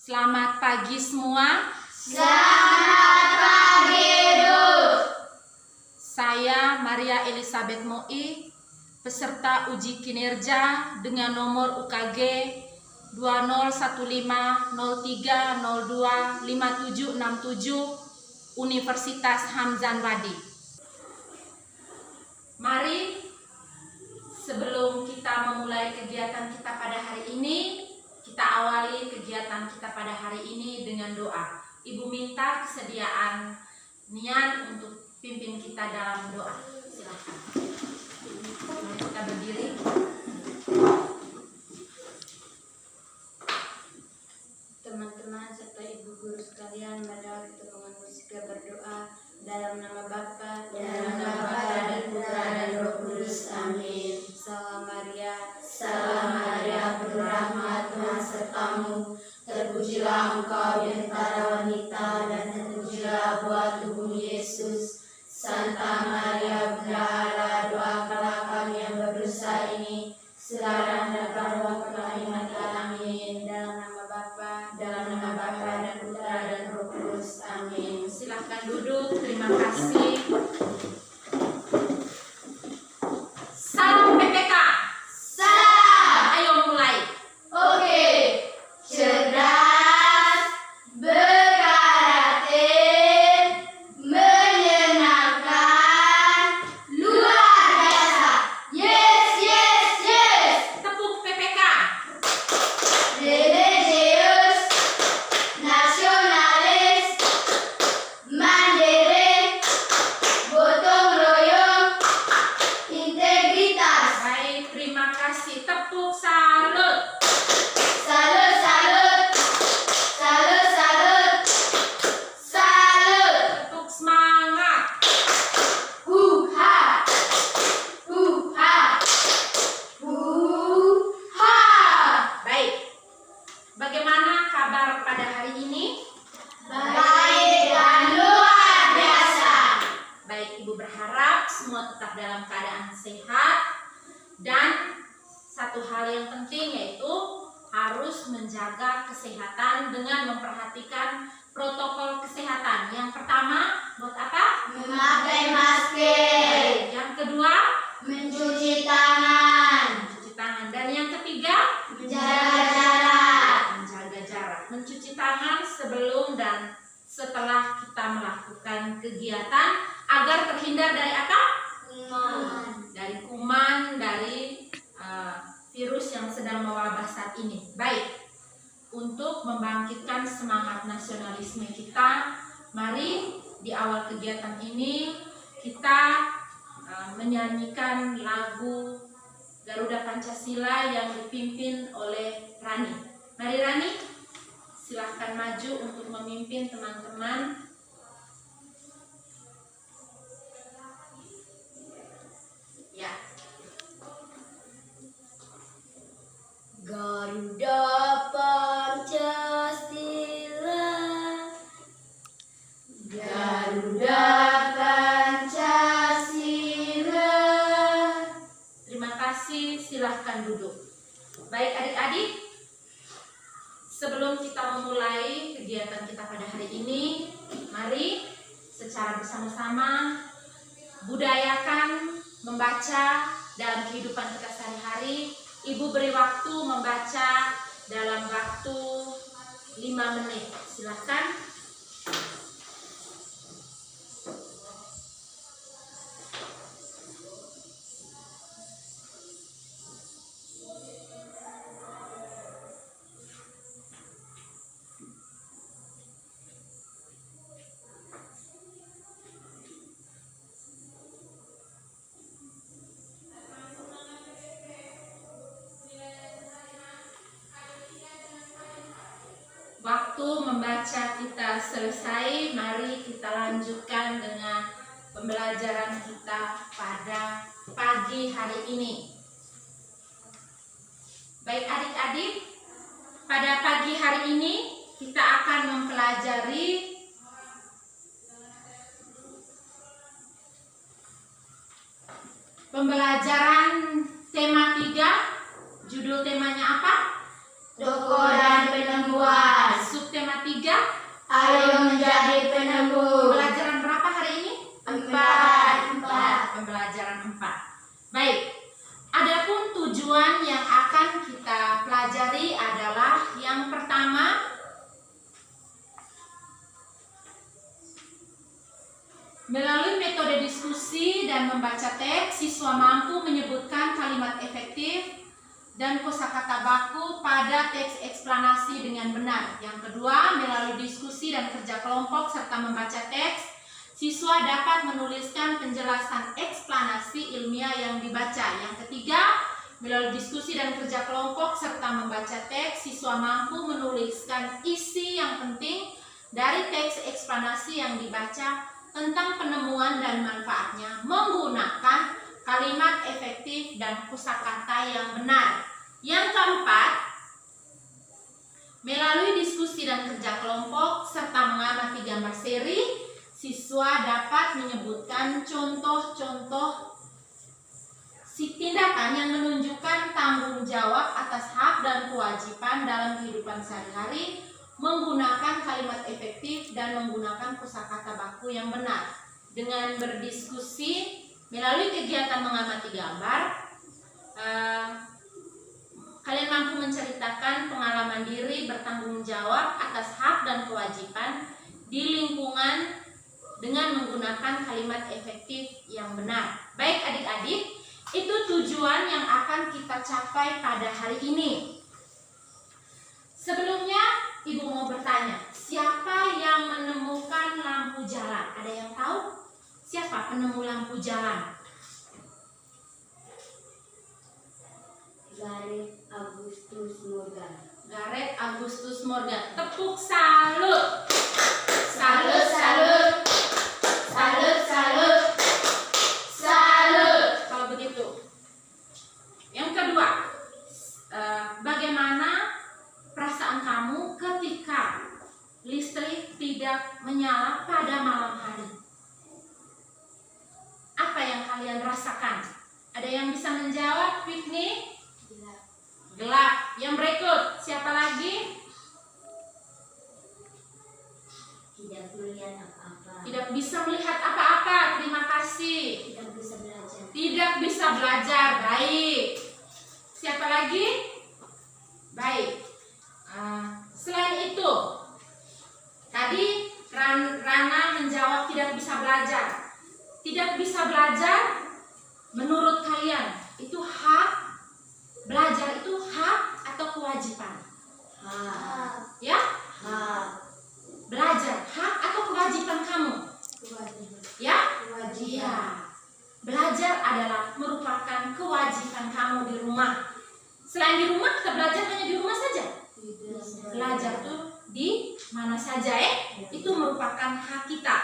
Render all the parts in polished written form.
Selamat pagi semua. Selamat pagi, Bu. Saya Maria Elizabeth Moi, peserta uji kinerja dengan nomor UKG 201530302767 Universitas Hamzan Wadi. Mari sebelum kita memulai kegiatan kita pada hari ini, kita awali kegiatan kita pada hari ini dengan doa. Ibu minta kesediaan Nian untuk pimpin kita dalam doa. Silakan. Mari kita berdiri. Teman-teman serta ibu guru sekalian, mari kita mengucapkan berdoa dalam nama Bapa dan Putra dan Roh Kudus. Amin. Salam Maria, penuh rahmat, Tuhan sertamu. Terpujilah engkau di antara wanita, dan terpujilah buah tubuhmu Yesus. Santa Maria, Bunda Allah, doakanlah kami yang berdosa ini, sekarang dan pada waktu kami mati. Amin. Dalam nama Bapa dan Putra dan Roh Kudus. Amin. Silahkan duduk. Terima kasih. Salam PPK. Salam. Ayo mulai. Oke. Cerdas, berkarakter, menyenangkan, luar biasa. Yes, yes, yes. Tepuk PPK. Religius, nasionalis, mandiri, gotong royong, integritas. Baik, terima kasih. Tepuk salut. Salut, salut, salut, salut, salut. Tepuk semangat. Huha, huha, huha. Baik. Bagaimana kabar pada hari ini? Baik dan luar biasa. Baik, Ibu berharap semua tetap dalam keadaan sehat. Dan satu hal yang penting yaitu harus menjaga kesehatan dengan memperhatikan protokol kesehatan. Yang pertama, buat apa? Memakai masker, Yang kedua, mencuci tangan, mencuci tangan. Dan yang ketiga, menjaga jarak. menjaga jarak. Mencuci tangan sebelum dan setelah kita melakukan kegiatan agar terhindar dari apa? Dari kuman, dari virus yang sedang mewabah saat ini. Baik, untuk membangkitkan semangat nasionalisme kita, mari di awal kegiatan ini kita menyanyikan lagu Garuda Pancasila yang dipimpin oleh Rani. Mari Rani, silahkan maju untuk memimpin teman-teman. Ya. Garuda Pancasila, Garuda Pancasila. Terima kasih, silahkan duduk. Baik adik-adik, sebelum kita memulai kegiatan kita pada hari ini, mari secara bersama-sama budayakan membaca dalam kehidupan kita sehari-hari. Ibu beri waktu membaca dalam waktu 5 menit. Silahkan. Waktu membaca kita selesai, mari kita lanjutkan dengan pembelajaran kita pada pagi hari ini. Baik adik-adik, pada pagi hari ini kita akan mempelajari pembelajaran tema 3. Judul temanya apa? Toko dan penemuan. Masuk selalu menjadi penemu. Pembelajaran berapa hari ini? 4. Pembelajaran 4. Baik. Adapun tujuan yang akan kita pelajari adalah yang pertama, melalui metode diskusi dan membaca teks, siswa mampu menyebutkan kalimat efektif dan kosakata baku pada teks eksplanasi dengan benar. Yang kedua, melalui diskusi dan kerja kelompok serta membaca teks, siswa dapat menuliskan penjelasan eksplanasi ilmiah yang dibaca. Yang ketiga, melalui diskusi dan kerja kelompok serta membaca teks, siswa mampu menuliskan isi yang penting dari teks eksplanasi yang dibaca tentang penemuan dan manfaatnya menggunakan kalimat efektif dan kosakata yang benar. Yang keempat, melalui diskusi dan kerja kelompok serta mengamati gambar seri, siswa dapat menyebutkan contoh-contoh tindakan yang menunjukkan tanggung jawab atas hak dan kewajiban dalam kehidupan sehari-hari menggunakan kalimat efektif dan menggunakan kosakata baku yang benar. Dengan berdiskusi melalui kegiatan mengamati gambar, kalian mampu menceritakan pengalaman diri bertanggung jawab atas hak dan kewajiban di lingkungan dengan menggunakan kalimat efektif yang benar. Baik adik-adik, itu tujuan yang akan kita capai pada hari ini. Sebelumnya, Ibu mau bertanya, siapa yang menemukan lampu jalan? Ada yang tahu? Siapa penemu lampu jalan? Gareth Augustus Morgan. Gareth Augustus Morgan. Tepuk salut. Salut, salut. Salut, salut. Salut. Kalau begitu. Yang kedua, bagaimana perasaan kamu ketika listrik tidak menyala pada malam hari? Apa yang kalian rasakan? Ada yang bisa menjawab? Piknik? Gelap. Yang berikut, siapa lagi? Tidak melihat apa-apa. Tidak bisa melihat apa-apa. Terima kasih. Tidak bisa belajar. Tidak bisa belajar. Baik. Siapa lagi? Baik. Selain itu, tadi Rana menjawab tidak bisa belajar. Tidak bisa belajar, menurut kalian itu hak? Belajar itu hak atau kewajiban? Hak. Ya? Hak. Belajar hak atau kewajiban kamu? Kewajiban. Ya? Kewajiban. Iya. Belajar adalah merupakan kewajiban kamu di rumah. Selain di rumah, kita belajar hanya di rumah saja. Belajar tuh di mana saja itu merupakan hak kita.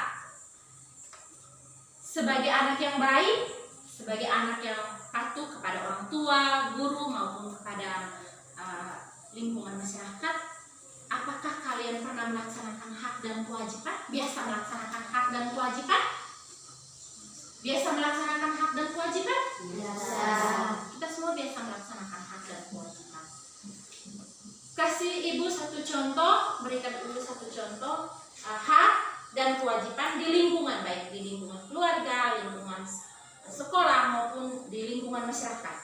Sebagai anak yang baik, sebagai anak yang patuh kepada orang tua, guru maupun kepada lingkungan masyarakat, apakah kalian pernah melaksanakan hak dan kewajiban? Biasa melaksanakan hak dan kewajiban? Biasa melaksanakan hak dan kewajiban? Biasa. Kita semua biasa melaksanakan hak dan kewajiban. Kasih ibu satu contoh, berikan ibu satu contoh hak dan kewajiban di lingkungan, baik di lingkungan keluarga, lingkungan sekolah maupun di lingkungan masyarakat.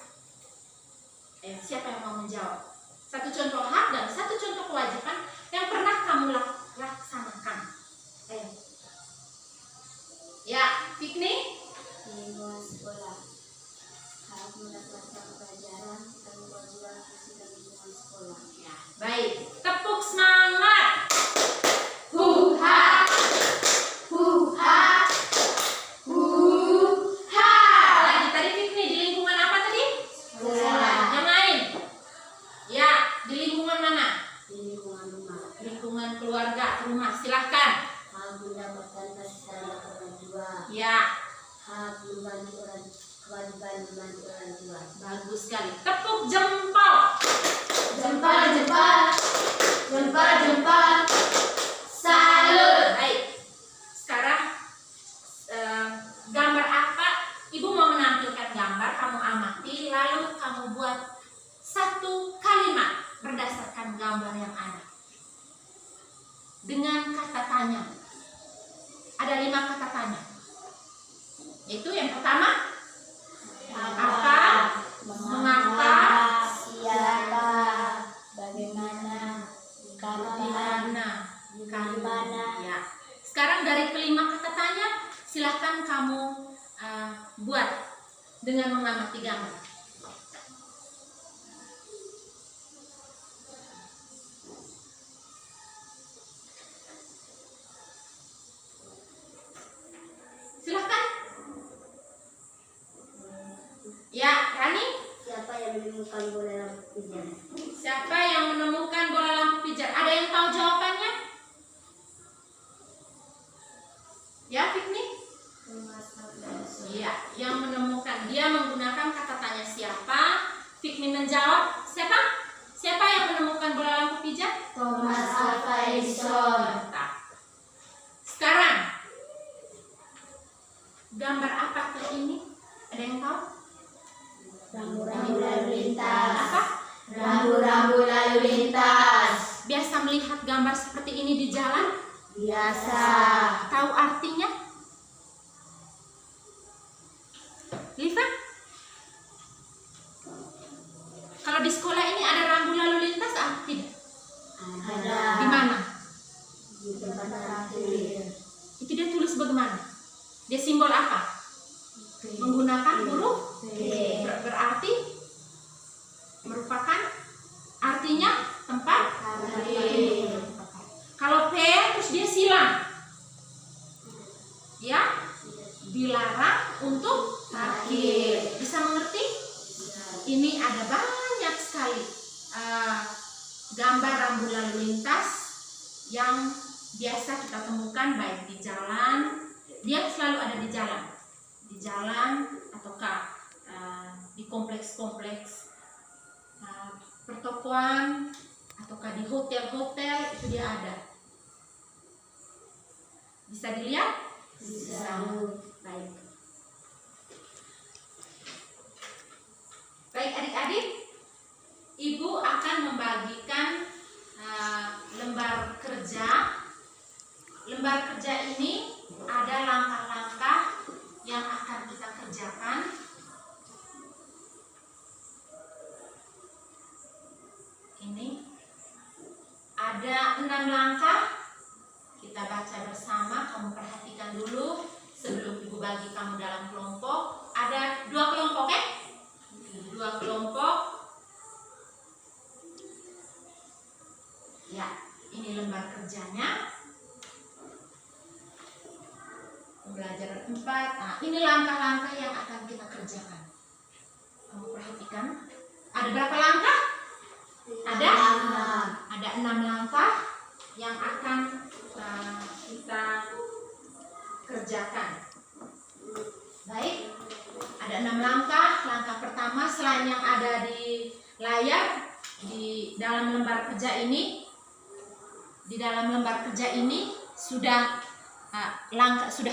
Siapa yang mau menjawab? Satu contoh hak dan satu contoh kewajiban yang pernah kamu laksanakan. Ya, piknik. Di lingkungan sekolah. Hak mendapatkan pelajaran dan kewajiban fungsi dan lingkungan sekolah. Ya, baik. Tepuk semangat. Huha. Huha. Huha. Lagi tadi piknik di lingkungan apa tadi? Sekolah. Yang lain? Ya, di lingkungan mana? Di lingkungan rumah. Lingkungan keluarga, rumah. Silahkan. Hak mendapatkan kasih sayang orang tua. Ya, Hak membantu orang, kewajiban membantu orang tua. bagus sekali. Tepuk jempol. Jempol, jempol. Jempol, jempol. Salut. Baik. Sekarang gambar apa? Ibu mau menampilkan gambar, kamu amati, lalu kamu buat satu kalimat berdasarkan gambar yang ada. dengan kata tanya. Ada 5 kata tanya. Yaitu yang pertama, apa, mengapa, siapa, bagaimana, kapan, di mana. mana. Ya. Sekarang dari kelima kata tanya, silahkan kamu buat dengan mengamati gambar. Silahkan. Ya, Rani. Siapa yang menemukan bola lampu pijar? Siapa yang menemukan bola lampu pijar? Ada yang tahu jawabannya? Ya, Fikni? Iya, yang menemukan. Dia menggunakan kata tanya siapa. Fikni menjawab, siapa? Siapa yang menemukan bola lampu pijar? Thomas Alva Edison. Mantap. Sekarang, gambar apa ini? Ada yang tahu? Rambu-rambu lalu lintas. Apa? Rambu-rambu lalu lintas. Biasa melihat gambar seperti ini di jalan? Biasa. Tahu artinya? Liva? Kalau di sekolah ini ada rambu lalu lintas atau tidak? Ada. Di mana? Di tempat parkir. Itu dia tulis bagaimana? Dia simbol apa? Menggunakan huruf P. berarti merupakan artinya tempat. Parkir. Kalau P terus dia silang. Ya, dilarang untuk parkir. Bisa mengerti? Ini ada banyak sekali gambar rambu lalu lintas yang biasa kita temukan baik di jalan. Dia selalu ada di jalan ataukah di kompleks-kompleks pertokoan ataukah di hotel-hotel, itu dia ada. Bisa dilihat? Bisa. Baik. Baik adik-adik, Ibu akan membagikan lembar kerja. Lembar kerja ini ada langkah-langkah yang akan kita kerjakan. Ini ada 6 langkah. Kita baca bersama, kamu perhatikan dulu sebelum Ibu bagi kamu dalam kelompok. Ada 2 kelompok ya? 2 kelompok. Ya, ini lembar kerjanya. Pembelajaran 4. Nah, ini langkah-langkah yang akan kita kerjakan. Kamu perhatikan. Ada berapa langkah? Ada 6 langkah yang akan kita kerjakan. Baik. Ada 6 langkah. Langkah pertama selain yang ada di layar, di dalam lembar kerja ini, sudah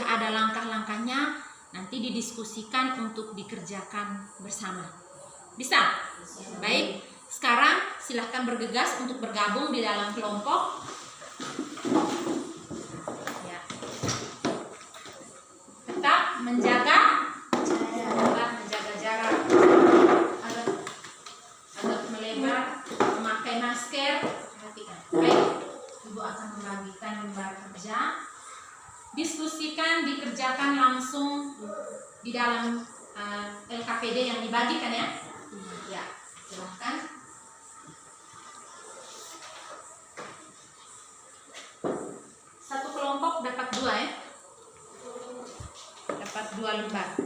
ada langkah-langkahnya. Nanti didiskusikan untuk dikerjakan bersama. Bisa? Baik. Sekarang silahkan bergegas untuk bergabung di dalam kelompok. Ya. Tetap menjaga jarak, agak melebar, memakai masker. Perhatikan. Baik, Ibu akan membagikan lembar kerja. Diskusikan, dikerjakan langsung di dalam LKPD yang dibagikan ya. Ya, silahkan. Satu kelompok dapat 2 ya. Dapat 2 lembar.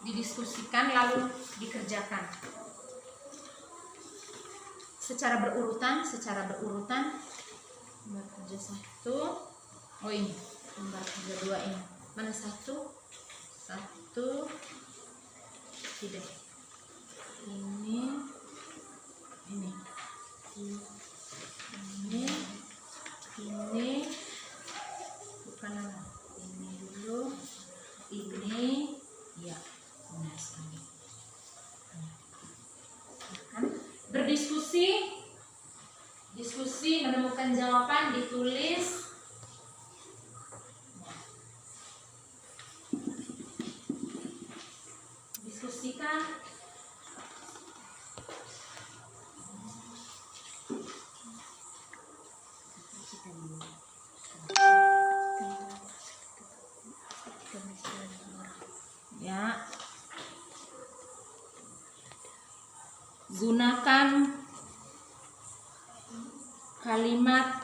Didiskusikan lalu dikerjakan secara berurutan. Lembar kerja 1. Oh ini lembar kerja 2 ini. Mana 1? Tidak. Ini bukan ini dulu. Ini memasukkan jawaban ditulis. Diskusikan. Ya. Gunakan kalimat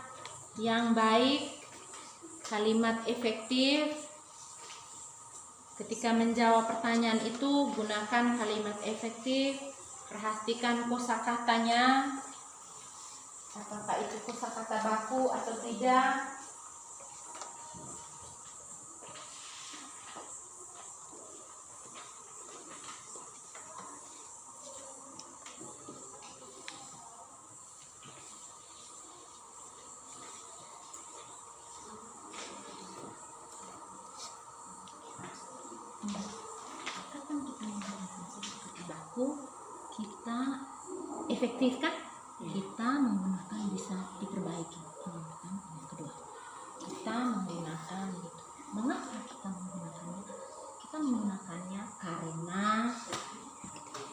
yang baik, kalimat efektif. Ketika menjawab pertanyaan itu, gunakan kalimat efektif. Perhatikan kosakatanya. Apakah itu kosakata baku atau tidak? Kita efektif kan? Kita menggunakan bisa diperbaiki. Yang pertama, yang kedua, kita menggunakan gitu. Mengapa kita menggunakannya? Kita menggunakannya karena,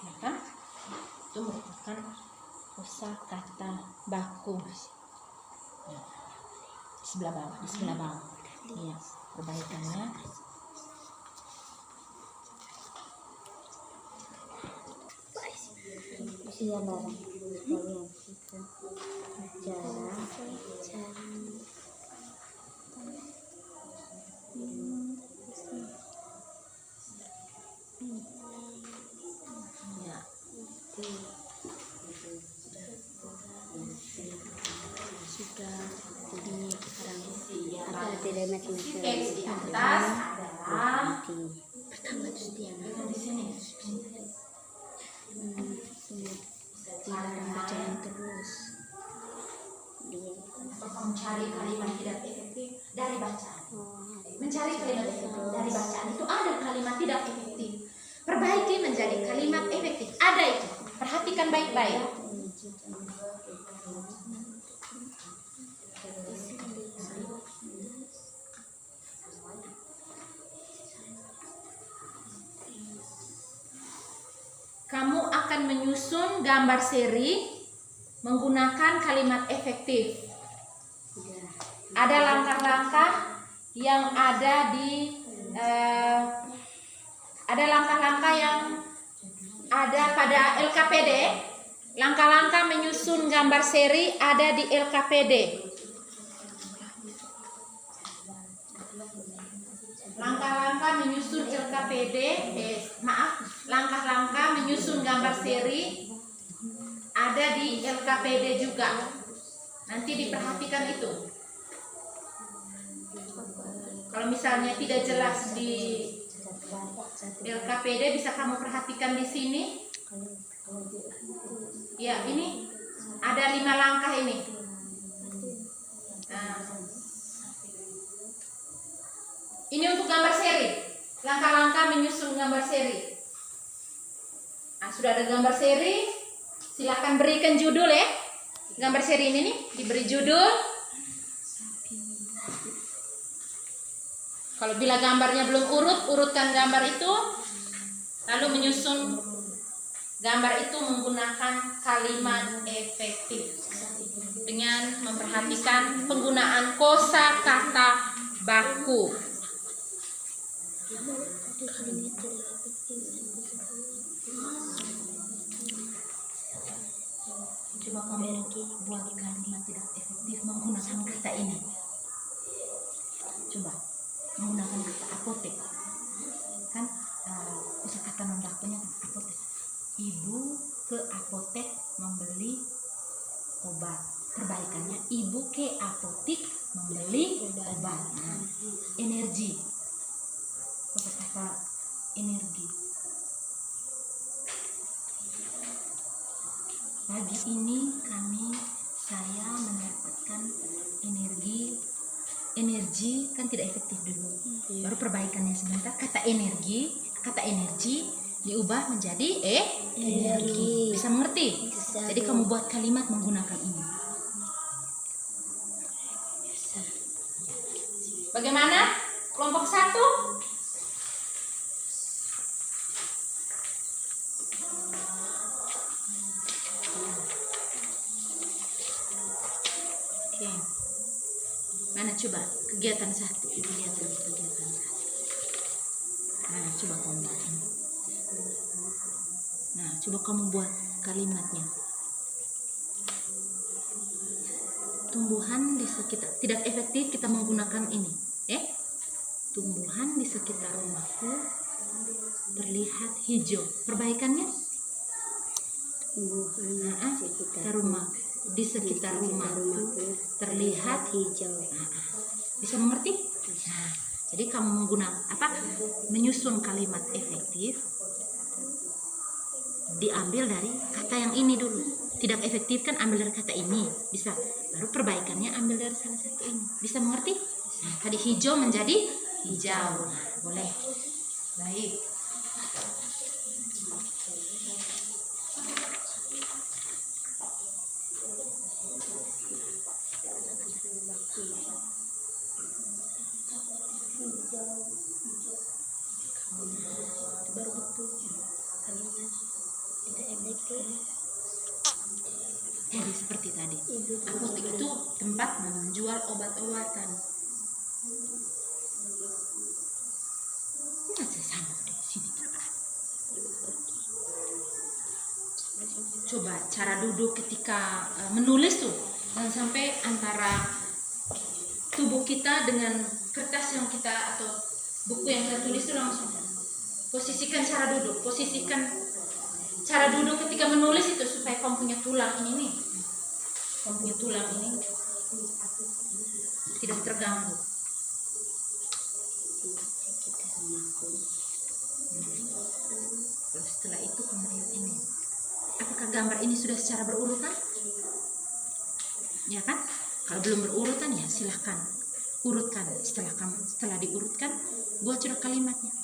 ya kan? Itu merupakan kosakata baku. Ya. Di sebelah bawah. Iya, perbaikannya. Iya barang kalian kita cara Ya. sudah jadi sekarang atau tidak macam X di atas adalah pertama itu dia di sini. dilarang berjalan terus dia Mencari kalimat tidak efektif dari bacaan. Mencari kalimat efektif dari bacaan itu ada kalimat tidak efektif. Perbaiki menjadi kalimat efektif. Ada itu. Perhatikan baik-baik. Kamu akan menyusun gambar seri menggunakan kalimat efektif. Ada langkah-langkah yang ada di pada LKPD. Langkah-langkah menyusun gambar seri ada di LKPD. Langkah-langkah menyusun langkah-langkah menyusun gambar seri ada di LKPD juga. Nanti diperhatikan itu. Kalau misalnya tidak jelas di LKPD, bisa kamu perhatikan di sini. Ya, ini ada 5 langkah ini. Nah, ini untuk gambar seri. Langkah-langkah menyusun gambar seri. Nah, sudah ada gambar seri. Silakan berikan judul ya. Gambar seri ini nih diberi judul. Kalau bila gambarnya belum urutkan gambar itu, lalu menyusun gambar itu menggunakan kalimat efektif dengan memperhatikan penggunaan kosakata baku. Coba kamu buat kalimat tidak efektif menggunakan kata ini. Coba menggunakan kata apotek. Kan kosakata non bakunya kan apotek. Ibu ke apotek membeli obat. Perbaikannya ibu ke apotek membeli obat. Nah, energi. Kosakata energi. Pagi ini saya mendapatkan energi kan tidak efektif dulu. Baru perbaikannya sebentar. Kata energi diubah menjadi energi. Bisa mengerti? Bisa. Jadi kamu buat kalimat menggunakan ini. Bagaimana? Kelompok 1? Oke. Mana coba kegiatan 1? Ibu lihat dulu kegiatan 1. Nah, coba kamu buat ini. Nah, coba kamu buat kalimatnya. Tumbuhan di sekitar, tidak efektif kita menggunakan ini. Tumbuhan di sekitar rumahku terlihat hijau. Perbaikannya? Tumbuhan Di sekitar rumahku terlihat hijau. Bisa mengerti? Nah, jadi kamu menggunakan menyusun kalimat efektif, diambil dari kata yang ini dulu. Tidak efektif kan ambil dari kata ini, bisa. Baru perbaikannya ambil dari salah satu ini. Bisa mengerti? Nah, tadi hijau menjadi hijau. Nah, boleh. Baik. Baru betul. Tidak efektif. Jadi seperti tadi, apotek itu tempat menjual obat-obatan. Sama deh, sini terang. Coba cara duduk ketika menulis tuh, jangan sampai antara tubuh kita dengan kertas yang kita atau buku yang kita tulis itu langsung. Posisikan cara duduk, cara duduk ketika menulis itu supaya kamu punya tulang ini nih. Kamu punya tulang ini tidak terganggu. Terus setelah itu kamu lihat ini. Apakah gambar ini sudah secara berurutan? Ya kan? Kalau belum berurutan ya silahkan urutkan. Setelah diurutkan, buat sudah kalimatnya.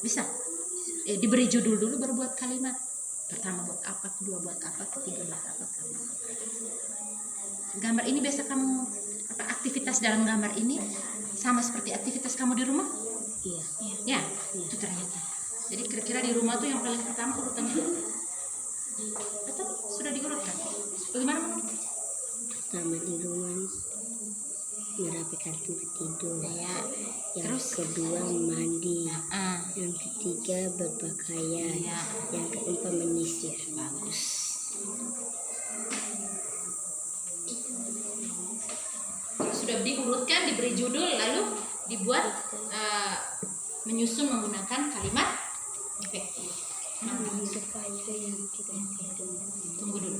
Bisa. Diberi judul dulu baru buat kalimat. Pertama buat apa, kedua buat apa, ketiga buat apa. Gambar ini biasa kamu aktivitas dalam gambar ini sama seperti aktivitas kamu di rumah? Iya. Ya, itu ternyata. Jadi kira-kira di rumah tuh yang paling pertama urutannya atau sudah diurutkan? Bagaimana menurut? Pertama di rumah merapikan tempat tidur. Ya. Yang kedua mandi. Yang ketiga berpakaian. Ya. Yang keempat menyisir. Bagus. Sudah diurutkan, diberi judul, lalu dibuat menyusun menggunakan kalimat efektif. Tunggu dulu.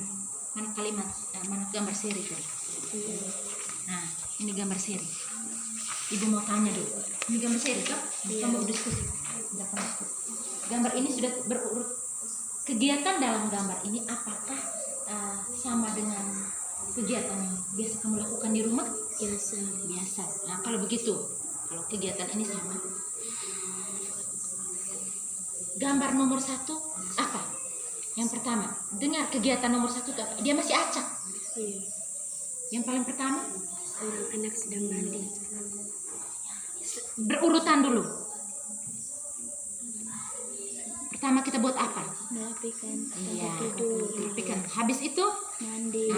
Mana kalimat? Mana gambar seri tadi? Nah, ini gambar seri. Ibu mau tanya dulu. Ini gambar seri kan? Kamu diskusi. Gambar ini sudah berurut. Kegiatan dalam gambar ini apakah sama dengan kegiatan yang biasa kamu lakukan di rumah? Biasa. Nah, kalau begitu, kalau kegiatan ini sama. Gambar nomor 1 apa? Yang pertama, dengar kegiatan nomor 1 itu apa? Dia masih acak. Yang paling pertama, seorang anak sedang mandi. Berurutan dulu. Pertama kita buat apa? Merapikan. Iya, merapikan. Habis itu Mandi.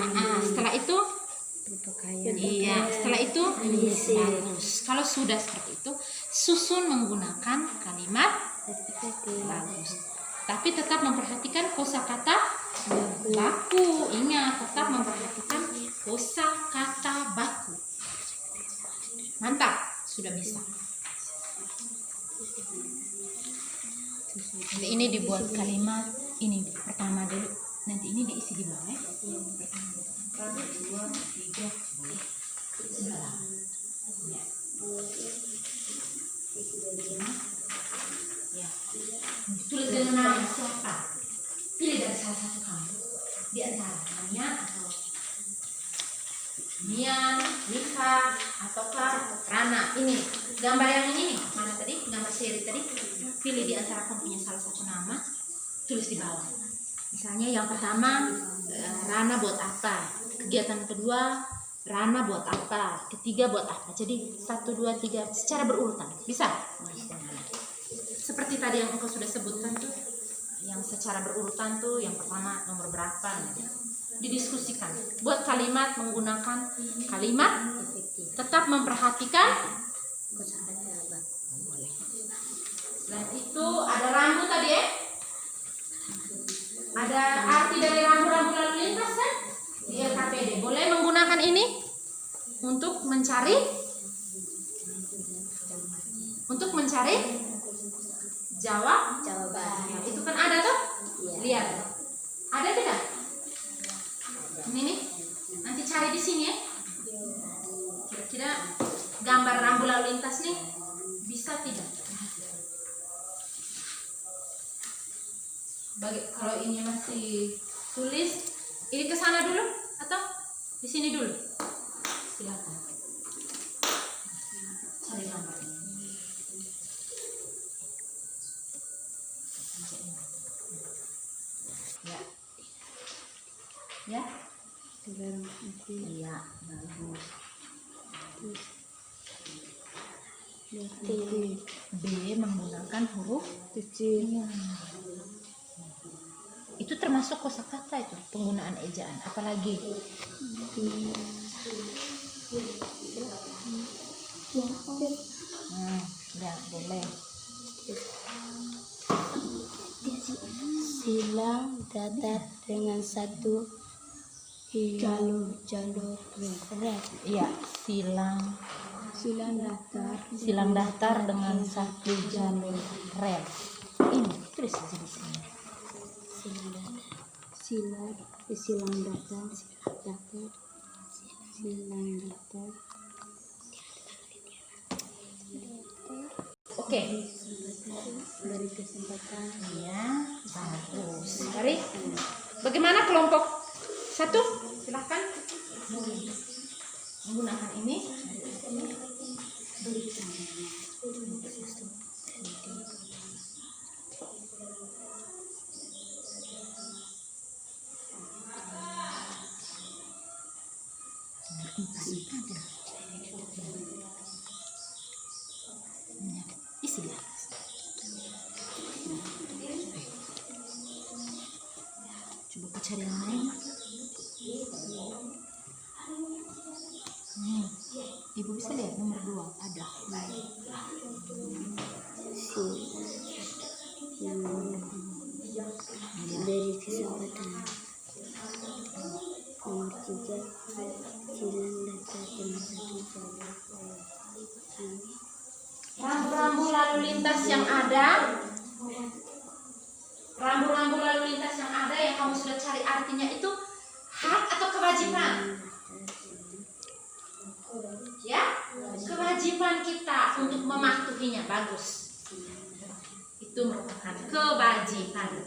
setelah itu Berpakaian. iya, setelah itu bagus. Kalau sudah seperti itu, susun menggunakan kalimat bagus. Tapi tetap memperhatikan kosakata baku. Ingat, tetap memperhatikan kosakata baku. Mantap, sudah bisa. Nanti ini dibuat kalimat ini pertama dulu. Nanti ini diisi di bawah ya. Pertama, 2, 3, boleh. Sudah. Ya. Ya. Tulis dengan nama siapa? Pilih dari salah satu kamu. Di antara Mia atau Mian, Mika, ataukah Rana. Ini gambar yang ini nih. Mana tadi? Gambar seri tadi. Pilih di antara kamu punya salah satu nama. Tulis di bawah. Misalnya yang pertama Rana buat apa? Kegiatan kedua Rana buat apa, ketiga buat apa. Jadi 1, 2, 3 secara berurutan. Bisa? Seperti tadi yang engkau sudah sebutkan tuh, yang secara berurutan tuh, yang pertama nomor berapa gitu. Didiskusikan. Buat kalimat menggunakan kalimat, tetap memperhatikan. Selain itu ada rambu tadi ya. Ada arti dari rambu-rambu lalu lintas kan? Di LKPD. Boleh menggunakan ini untuk mencari Jawaban. Nah, itu kan ada tuh? Iya. Lihat. Ada tidak? Ini nih. Nanti cari di sini ya. Kira-kira gambar rambu lalu lintas nih bisa tidak? Kalau ini masih tulis, ini ke sana dulu atau di sini dulu? Silakan. Cari gambar ini. Ya. Ya. Iya, bagus. B menggunakan huruf kecil. Itu termasuk kosakata itu, penggunaan ejaan. Apalagi? Ya, boleh. Silang datar dengan satu jalur rel. Iya, silang datar dengan satu jalur rel. Ini tulis aja di sini. Silang datar. Oke. Beri kesempatan. Iya, bagus. Mari. Bagaimana kelompok 1? Silahkan menggunakan ini. Isi dia. Coba aku cari yang lain. Ibu bisa lihat nomor 2 ada. Beri kesempatan. Nomor 3, silang datar dengan satu jalur. Rambu-rambu lalu lintas yang ada. Rambu-rambu lalu lintas yang ada yang kamu sudah cari artinya itu hak atau kewajiban? Ya, kewajiban kita untuk mematuhinya. Bagus. Itu merupakan kewajiban.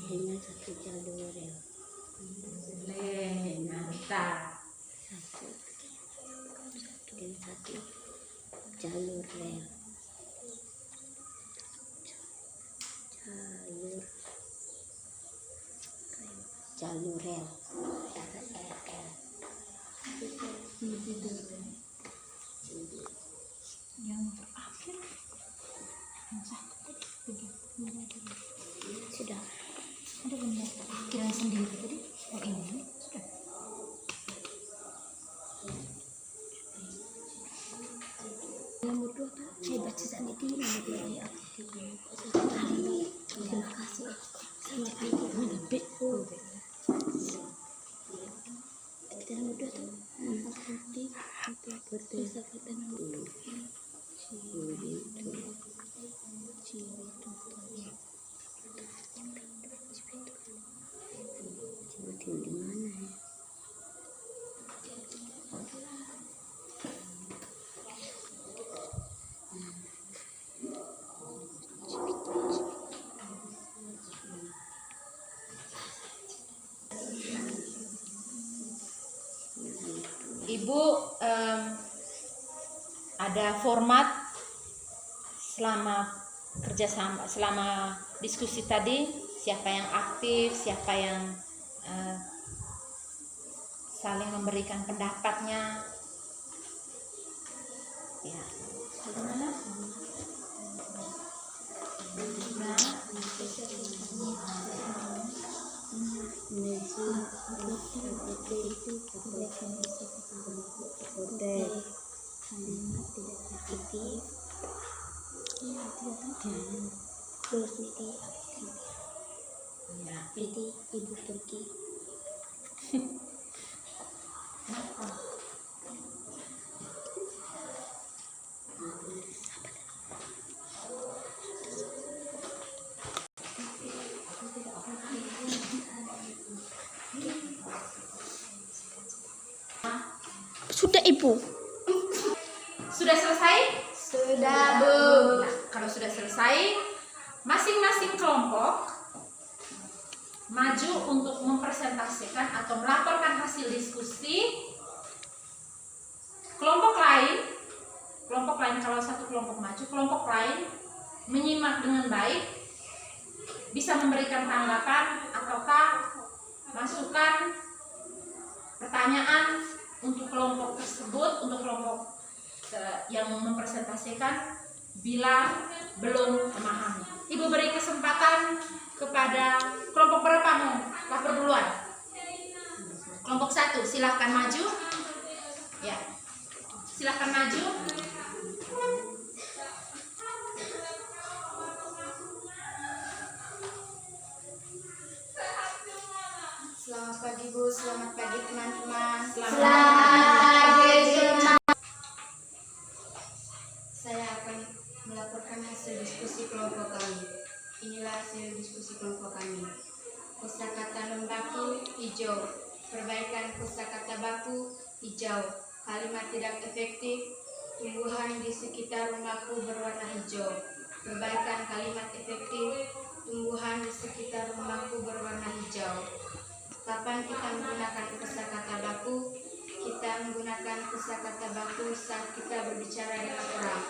Dengan satu jalur rel. Boleh, mantap. Dengan satu jalur rel. Jalur rel. Yang terakhir, yang satu tadi, Sudah. ada benda pikiran sendiri tadi. Yang ini sudah. Nomor 2 tuh saya baca sendiri nomor 2 ya. Terima kasih. Sama ibu lebih. Kita nomor 2 tuh. Di mana ya? Ibu ada format selama kerjasama, selama diskusi tadi siapa yang aktif, siapa yang saling memberikan pendapatnya. Ya, bagaimana? Kalimat tidak efektif. Berhenti. Ya. Jadi ibu pergi. Sudah ibu. Sudah selesai? Sudah, Bu. Nah, kalau sudah selesai, masing-masing kelompok maju untuk mempresentasikan atau melaporkan hasil diskusi. Kelompok lain kalau satu kelompok maju, kelompok lain menyimak dengan baik, bisa memberikan tanggapan ataukah masukan, pertanyaan untuk kelompok tersebut, untuk kelompok yang mempresentasikan bila belum memahami. Ibu beri kesempatan kepada kelompok berapa mau lapor duluan? Kelompok 1, silahkan maju. Ya, silahkan maju. Selamat pagi, Bu. Selamat pagi, teman-teman. Selamat pagi. Saya akan melaporkan hasil diskusi kelompok kami. Inilah hasil diskusi kelompok kami. Kosakata non-baku hijau. Perbaikan kosakata baku hijau. Kalimat tidak efektif. Tumbuhan di sekitar rumahku berwarna hijau. Perbaikan kalimat efektif. Tumbuhan di sekitar rumahku berwarna hijau. Kapan kita menggunakan kosakata baku? Kita menggunakan kosakata baku saat kita berbicara dengan orang.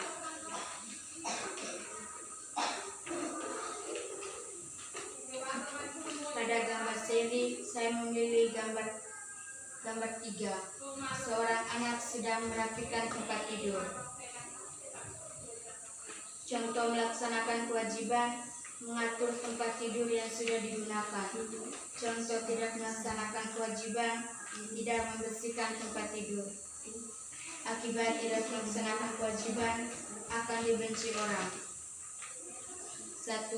Pada gambar seri, saya memilih gambar 3. Seorang anak sedang merapikan tempat tidur. Contoh melaksanakan kewajiban mengatur tempat tidur yang sudah digunakan. Contoh tidak melaksanakan kewajiban tidak membersihkan tempat tidur. Akibat tidak melaksanakan kewajiban akan dibenci orang. 1.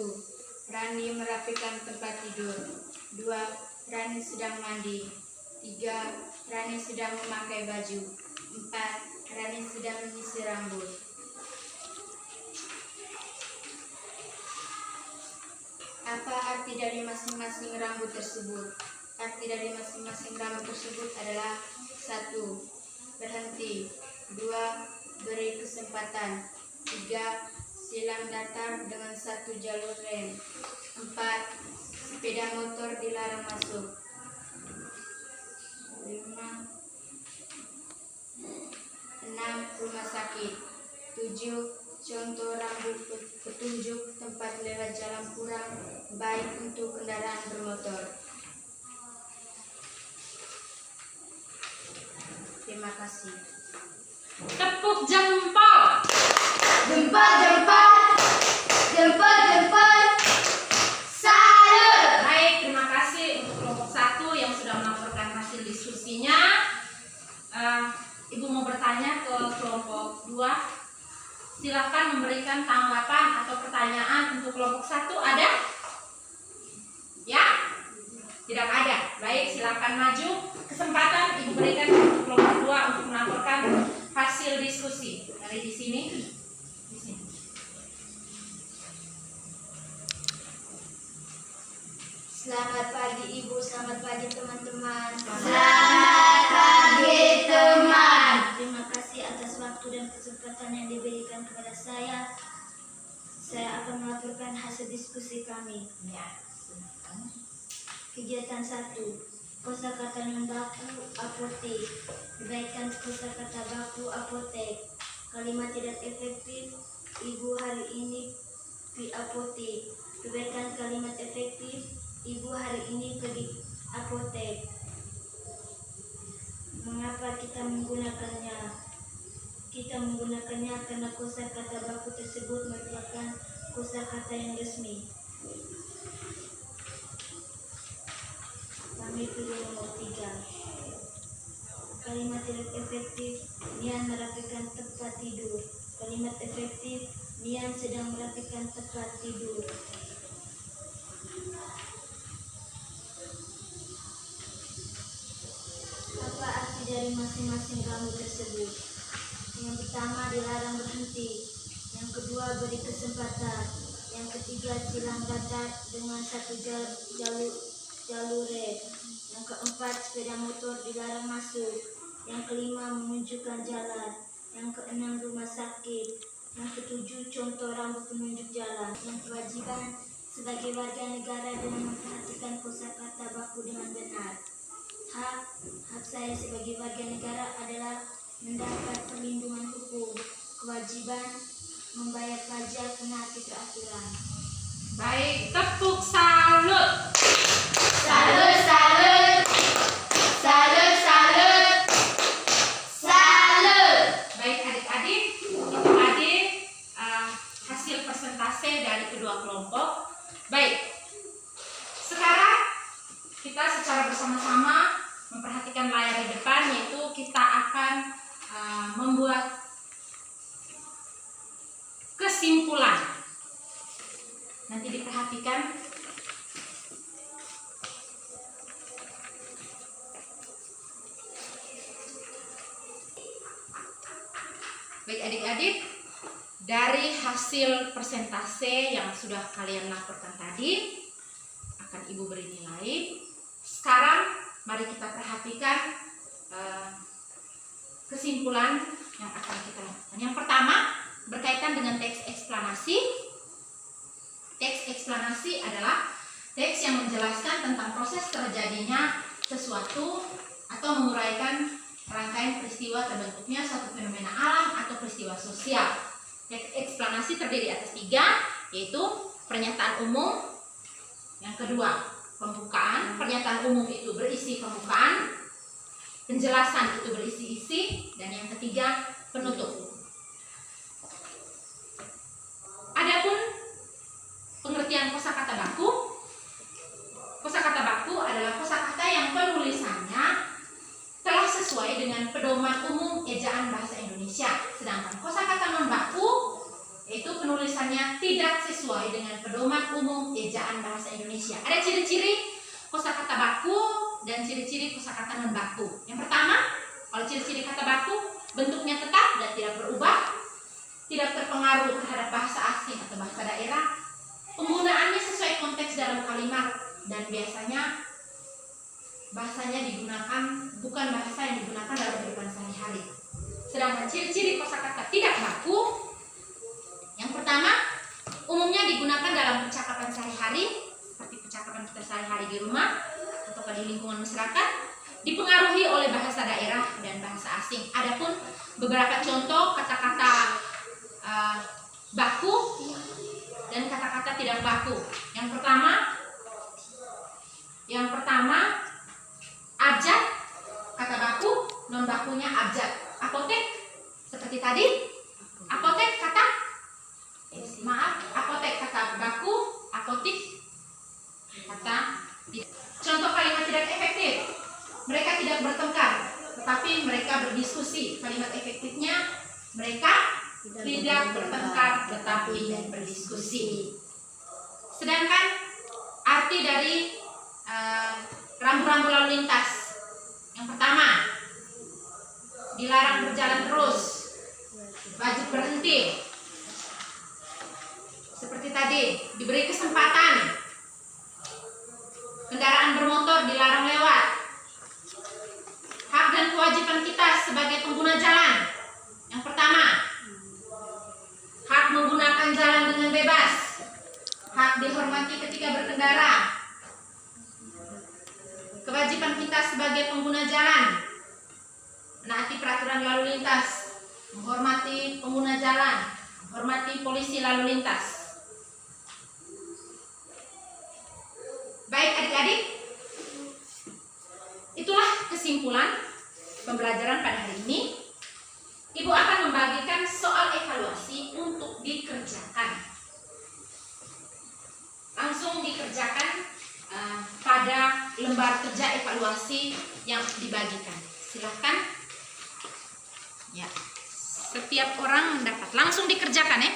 Rani merapikan tempat tidur. 2. Rani sedang mandi. 3. Rani sedang memakai baju. 4. Rani sedang menyisir rambut. Apa arti dari masing-masing rambut tersebut? Arti dari masing-masing rambut tersebut adalah 1. Berhenti. 2. Beri kesempatan. 3. Silang datar dengan 1 jalur rem. 4. Sepeda motor dilarang masuk. 6. Rumah sakit. 7. Contoh rambut petunjuk tempat lewat jalan kurang baik untuk kendaraan bermotor. Terima kasih. Tepuk jempol. Jempol, jempol, jempol, jempol. Salut. Baik, terima kasih untuk kelompok 1 yang sudah melaporkan hasil diskusinya. Ibu mau bertanya ke kelompok 2. Silakan memberikan tanggapan atau pertanyaan untuk kelompok 1. Ada? Ya? Tidak ada. Baik, silakan maju. Kesempatan Ibu berikan untuk kelompok 2 untuk melaporkan hasil diskusi. Dari di sini. Di sini. Selamat pagi Ibu, selamat pagi teman-teman. Selamat pagi teman. Terima kasih atas waktu dan kesempatan yang diberikan kepada saya. Saya akan melaporkan hasil diskusi kami. Ya. Kegiatan 1. Kosakata non baku apotek. Perbaikan kosakata baku apotek. Kalimat tidak efektif. Ibu hari ini di apotek. Perbaikan kalimat efektif. Ibu hari ini pergi apotek. Mengapa kita menggunakannya? Kita menggunakannya karena kosakata baku tersebut merupakan kosakata yang resmi. Kami pilih nomor 3. Kalimat tidak efektif, Nian merapikan tempat tidur. Kalimat efektif, Nian sedang merapikan tempat tidur. Apa arti dari masing-masing rambut tersebut? Yang pertama, dilarang berhenti. Yang kedua, beri kesempatan. Yang ketiga, silang batat dengan satu jalur red. Yang keempat, sepeda motor dilarang masuk. Yang kelima, menunjukkan jalan. Yang keenam, rumah sakit. Yang ketujuh, contoh rambut penunjuk jalan. Yang kewajiban sebagai warga negara dengan memperhatikan kosakata baku dengan benar. Hak saya sebagai warga negara adalah mendapat perlindungan hukum. Kewajiban membayar pajak menaati peraturan. Baik, tepuk salut. Salut, salut, salut, salut, salut. Baik adik-adik, itu adik hasil persentase dari kedua kelompok. Baik, sekarang kita secara bersama-sama memperhatikan layar di depan, yaitu kita akan membuat kesimpulan. Nanti diperhatikan. Baik adik-adik, dari hasil persentase yang sudah kalian laporkan tadi, akan Ibu beri nilai. Sekarang mari kita perhatikan kesimpulan yang akan kita lakukan. Yang pertama, berkaitan dengan teks eksplanasi. Teks eksplanasi adalah teks yang menjelaskan tentang proses terjadinya sesuatu atau menguraikan rangkaian peristiwa terbentuknya suatu fenomena alam atau peristiwa sosial. Teks eksplanasi terdiri atas 3, yaitu pernyataan umum. Yang kedua, pembukaan. Pernyataan umum itu berisi pembukaan, penjelasan itu berisi isi, dan yang ketiga, penutup. Adapun pengertian kosakata baku. Kosakata baku adalah kosakata yang penulisannya telah sesuai dengan pedoman umum ejaan bahasa Indonesia. Sedangkan kosakata non baku yaitu penulisannya tidak sesuai dengan pedoman umum ejaan bahasa Indonesia. Ada ciri-ciri kosakata baku dan ciri-ciri kosakata non baku. Yang pertama, kalau ciri-ciri kata baku, bentuknya tetap dan tidak berubah, tidak terpengaruh terhadap bahasa asing atau bahasa daerah, penggunaannya sesuai konteks dalam kalimat, dan biasanya bahasanya digunakan bukan bahasa yang digunakan dalam kehidupan sehari-hari. Sedangkan ciri-ciri kosakata tidak baku, yang pertama, umumnya digunakan dalam percakapan sehari-hari, seperti percakapan kita sehari-hari di rumah atau di lingkungan masyarakat, dipengaruhi oleh bahasa daerah dan bahasa asing. Adapun beberapa contoh kata-kata baku dan kata-kata tidak baku. Yang pertama abjad, kata baku, non bakunya abjad. Apotek, seperti tadi, apotek kata apotek kata baku, apotik kata. Contoh kalimat tidak efektif, mereka tidak bertengkar, tetapi mereka berdiskusi. Kalimat efektifnya, mereka tidak bertengkar, tetapi berdiskusi. Sedangkan arti dari rambu-rambu lalu lintas, yang pertama, dilarang berjalan terus, wajib berhenti. Seperti tadi, diberi kesempatan, kendaraan bermotor dilarang lewat. Hak dan kewajiban kita sebagai pengguna jalan. Yang pertama, hak menggunakan jalan dengan bebas, hak dihormati ketika berkendara. Kewajiban kita sebagai pengguna jalan, menaati peraturan lalu lintas, menghormati pengguna jalan, menghormati polisi lalu lintas. Baik membagikan soal evaluasi untuk dikerjakan. Langsung dikerjakan pada lembar kerja evaluasi yang dibagikan. Silahkan. Ya, setiap orang mendapat. Langsung dikerjakan ya.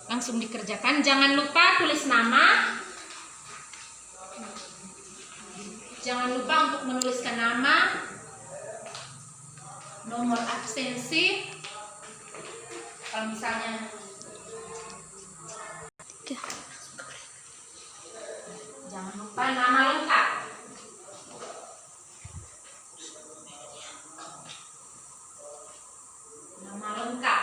Langsung dikerjakan. Jangan lupa tulis nama. Jangan lupa untuk menuliskan nama, nomor absensi. Kalau misalnya jangan lupa nama lengkap. Nama lengkap.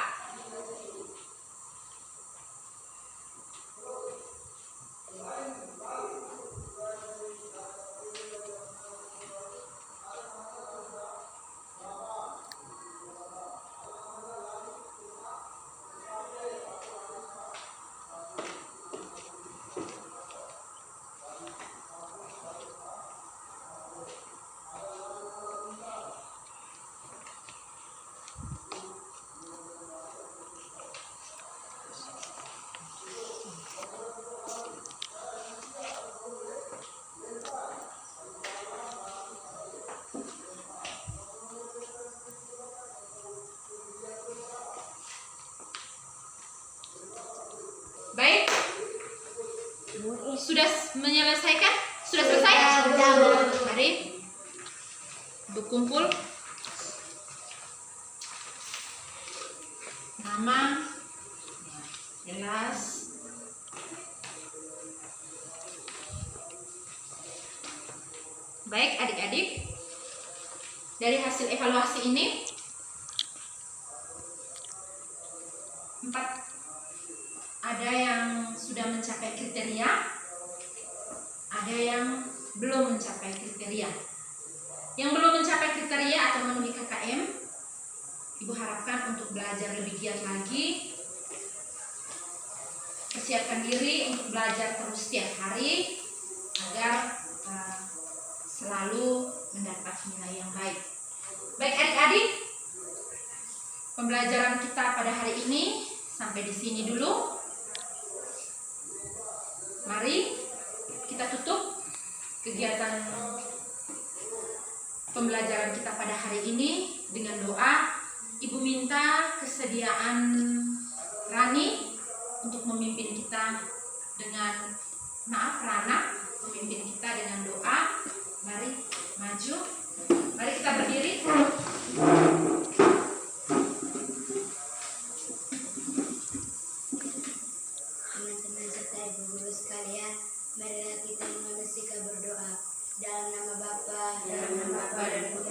Baik, sudah menyelesaikan? Sudah selesai? Mari berkumpul. Nama jelas. Baik adik-adik, dari hasil evaluasi ini 4 ada yang sudah mencapai kriteria, ada yang belum mencapai kriteria. Yang belum mencapai kriteria atau memenuhi KKM, Ibu harapkan untuk belajar lebih giat lagi, persiapkan diri untuk belajar terus setiap hari agar selalu mendapat nilai yang baik. Baik adik-adik, pembelajaran kita pada hari ini sampai di sini dulu. Mari kita tutup kegiatan pembelajaran kita pada hari ini dengan doa. Ibu minta kesediaan Rani untuk memimpin kita dengan, Rana memimpin kita dengan doa. Mari maju, mari kita berdiri. Teman-teman serta ibu guru sekalian, marilah kita mengundang berdoa. Dalam nama Bapa dan Putra